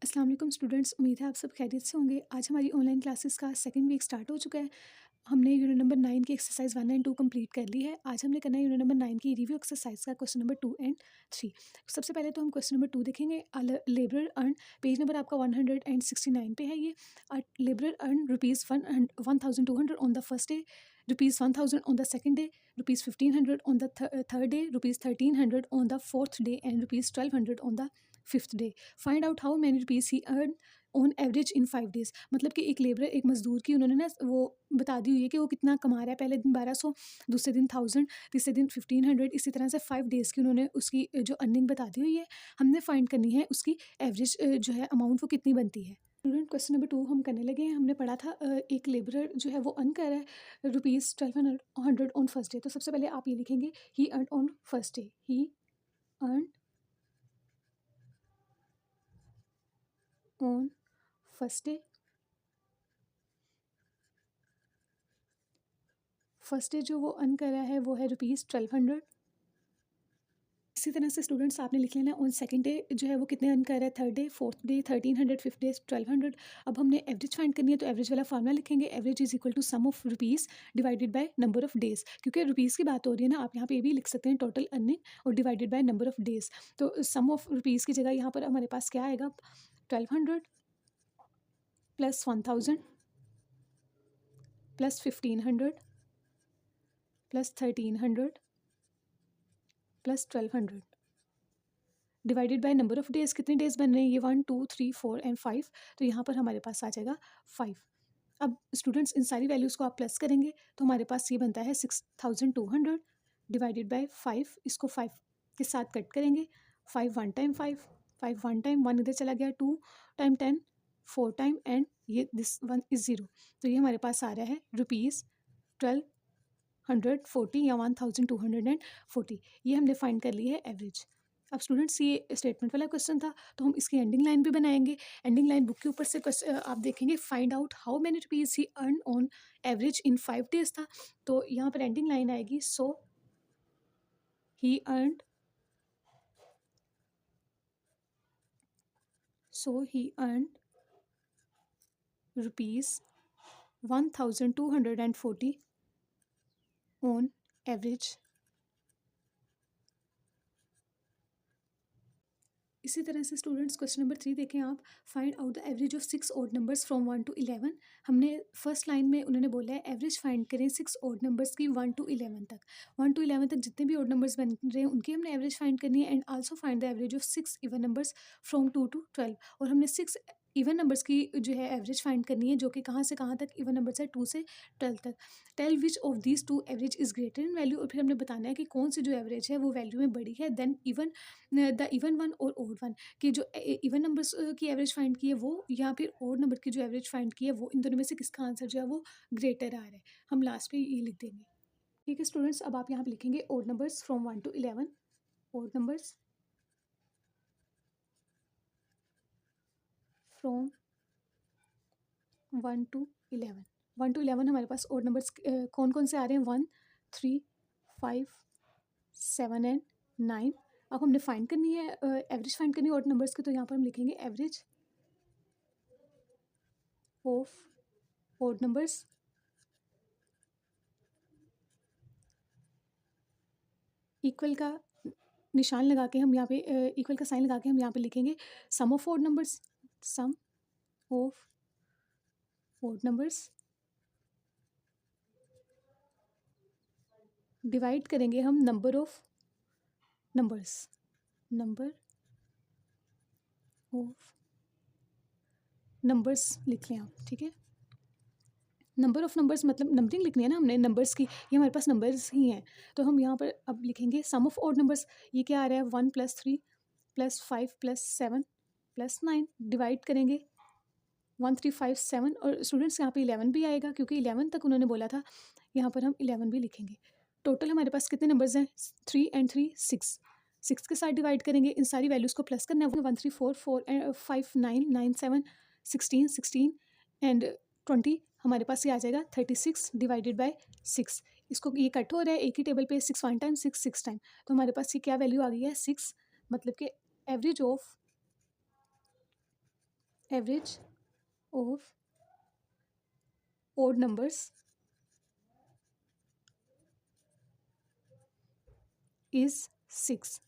अस्सलाम वालेकुम स्टूडेंट्स, उम्मीद है आप सब खैरियत से होंगे। आज हमारी ऑनलाइन क्लासेस का सेकंड वीक स्टार्ट हो चुका है। हमने यूनिट नंबर 9 की एक्सरसाइज 1 एंड 2 कंप्लीट कर ली है। आज हमने करना है यूनिट नंबर 9 की रिव्यू एक्सरसाइज का क्वेश्चन नंबर 2 एंड 3। सबसे पहले तो हम क्वेश्चन नंबर 2 देखेंगे। लेबरर अर्न, पेज नंबर आपका 169 पे है ये। Labourer earn rupees 1200 on the first day, rupees 1000 on the second day, rupees 1500 on the third day, rupees 1300 on the fourth day and rupees 1200 on the fifth day. Find out how many rupees he earn on average in 5 days. मतलब कि एक labour, एक मज़दूर की उन्होंने ना वो बता दी हुई है कि वो कितना कमा रहा है। पहले दिन 1200, दूसरे दिन 1000, तीसरे दिन 1500, इसी तरह से 5 डेज़ की उन्होंने उसकी जो अर्निंग बता दी हुई है। हमने फाइंड करनी है उसकी एवरेज जो है अमाउंट वो कितनी बनती है। स्टूडेंट क्वेश्चन नंबर 2 हम करने लगे हैं। हमने पढ़ा था एक लेबरर जो है वो अर्न कर रहा है रुपीज़ 1200 ऑन फर्स्ट डे। तो सबसे पहले आप ये लिखेंगे, he earn on first day. He earn on first day. First day जो वो अर्न कर रहा है वो है रुपीज़ 1200। इसी तरह से स्टूडेंट्स आपने लिख लेना ऑन सेकंड डे जो है वो कितने अर्न कर रहा है। Third day, fourth day 1300, fifth day 1200। अब हमने एवरेज फाइंड करनी है, तो एवरेज वाला फार्मूला लिखेंगे। Average is equal to sum of rupees divided by number of days. क्योंकि रुपीज़ की बात हो रही है ना, आप यहाँ पे ये भी लिख सकते हैं टोटल अर्निंग और divided by number of days. तो सम ऑफ रुपीज़ की जगह यहाँ पर हमारे पास क्या आएगा, 1200 plus 1000 plus 1500 plus 1300 plus 1200 divided by number of days. कितने डेज़ बन रहे हैं ये, 1 2 3 4 एंड 5। तो यहाँ पर हमारे पास आ जाएगा 5। अब स्टूडेंट्स इन सारी वैल्यूज़ को आप प्लस करेंगे तो हमारे पास ये बनता है 6200 डिवाइडेड बाय 5। इसको 5 के साथ कट करेंगे। 5 वन टाइम 5, 5 वन टाइम 1 इधर चला गया, 2 टाइम 10, 4 टाइम एंड ये दिस वन इज़ 0। तो ये हमारे पास आ रहा है रुपीज़ 1240 या 1240। ये हमने फाइंड कर ली है एवरेज। अब स्टूडेंट्स ये स्टेटमेंट वाला क्वेश्चन था, तो हम इसकी एंडिंग लाइन भी बनाएंगे। एंडिंग लाइन बुक के ऊपर से आप देखेंगे, find out how many rupees he earn on average in 5 days था। तो यहाँ पर एंडिंग लाइन आएगी, सो he earned rupees 1240 on average. इसी तरह से स्टूडेंट्स क्वेश्चन नंबर 3 देखें आप। Find out the average of 6 odd numbers from 1 to 11। हमने फर्स्ट लाइन में उन्होंने बोला है एवरेज फाइंड करें 6 ऑड नंबर्स की 1 to 11 तक। 1 to 11 तक जितने भी ऑड नंबर्स बन रहे हैं उनकी हमने एवरेज फाइंड करनी है। And also find the average of 6 even numbers from 2 to 12। और हमने 6 इवन नंबर्स की जो है एवरेज फाइंड करनी है, जो कि कहाँ से कहाँ तक इवन नंबर्स है, 2 से 12 तक। Tell which of these two average is greater in value. और फिर हमने बताना है कि कौन सी जो एवरेज है वो वैल्यू में बड़ी है than even, the even one और ओड वन। कि जो इवन नंबर्स की एवरेज फाइंड की है वो, या फिर ओड नंबर की जो एवरेज फाइंड की है वो, इन दोनों में से किसका आंसर जो है वो ग्रेटर आ रहा है। हम लास्ट पे ये लिख देंगे। ठीक है स्टूडेंट्स, अब आप यहाँ पे लिखेंगे odd numbers from 1 to 11। Odd numbers from 1 to 11। 1 to 11 हमारे पास ओड नंबर्स कौन कौन से आ रहे हैं, 1 3 5 7 एंड 9। अब हमने फाइंड करनी है एवरेज फाइंड करनी है ओड नंबर्स की। तो यहाँ पर हम लिखेंगे average of odd numbers equal का निशान लगा के हम यहाँ पे इक्वल का साइन लगा के हम यहाँ पे लिखेंगे sum of odd numbers. Sum of odd numbers divide करेंगे हम number of numbers. Number of numbers लिख लें आप, ठीक है। नंबर ऑफ नंबर्स मतलब नंबरिंग लिखनी है ना हमने नंबर्स की, ये हमारे पास नंबर्स ही हैं। तो हम यहाँ पर अब लिखेंगे सम ऑफ ओड नंबर्स। ये क्या आ रहा है, 1 + 3 + 5 + 7 + 9। डिवाइड करेंगे 1 3 5 7। और स्टूडेंट्स यहाँ पे 11 भी आएगा, क्योंकि 11 तक उन्होंने बोला था। यहाँ पर हम 11 भी लिखेंगे। टोटल हमारे पास कितने नंबर्स हैं, 3 एंड 3 6। 6 के साथ डिवाइड करेंगे, इन सारी वैल्यूज़ को प्लस करना है। 1 3 4 4 5 9 9 7 16 16 एंड 20। हमारे पास ये आ जाएगा 36 डिवाइडेड बाय 6। इसको ये कट हो रहा है एक ही टेबल पे, 6 1 टाइम 6 6 टाइम। तो हमारे पास ये क्या वैल्यू आ गई है, 6। मतलब कि average of average of odd numbers is 6।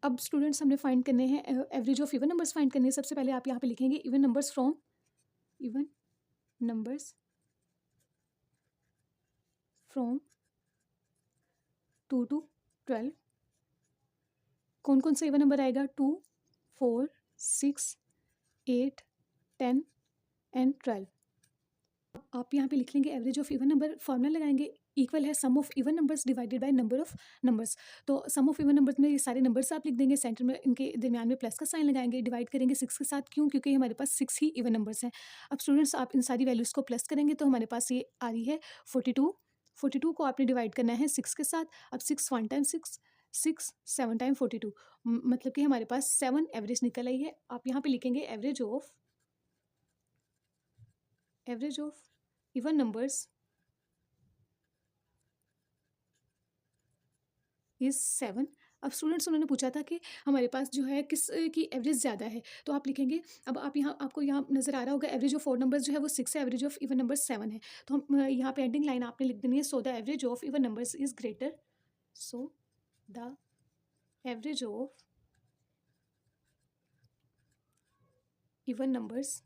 अब स्टूडेंट्स हमने फाइंड करने हैं average of even numbers find करने हैं। सबसे पहले आप यहाँ पे लिखेंगे even numbers from even numbers from 2 to 12। कौन कौन सा इवन नंबर आएगा? 2, 4, 6, 8, 10 एंड 12। आप यहाँ पे लिख लेंगे average of even number, formula लगाएंगे इक्वल है sum of even numbers divided by number of numbers. तो सम ऑफ इवन नंबर्स में ये सारे नंबर्स आप लिख देंगे, सेंटर में इनके दरमियान में प्लस का साइन लगाएंगे, डिवाइड करेंगे 6 के साथ। क्यों? क्योंकि हमारे पास 6 ही इवन नंबर्स हैं। अब स्टूडेंट्स आप इन सारी वैल्यूज़ को प्लस करेंगे तो हमारे पास ये आ रही है 42। 42 को आपने डिवाइड करना है 6 के साथ। अब 6 1 टाइम 6, 6 7 टाइम 42, मतलब कि हमारे पास 7 एवरेज निकल आई है। आप यहाँ पे लिखेंगे average of even numbers is 7। अब स्टूडेंट्स उन्होंने पूछा था कि हमारे पास जो है किस की एवरेज ज़्यादा है, तो आप लिखेंगे, अब आप यहाँ आपको यहाँ नज़र आ रहा होगा एवरेज ऑफ 4 नंबर्स जो है वो 6 है, एवरेज ऑफ इवन नंबर्स 7 है। तो हम यहाँ पे एंडिंग लाइन आपने लिख देनी है, so the average of even numbers is greater, so the average of even numbers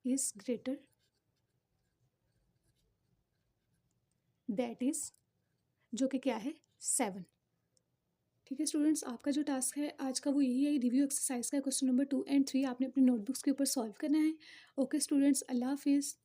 is greater, that is, जो कि क्या है 7। ठीक है स्टूडेंट्स, आपका जो टास्क है आज का वो यही है, रिव्यू एक्सरसाइज का क्वेश्चन नंबर 2 एंड 3 आपने अपनी नोटबुक्स के ऊपर सॉल्व करना है। ओके स्टूडेंट्स, अल्लाह हाफिज़।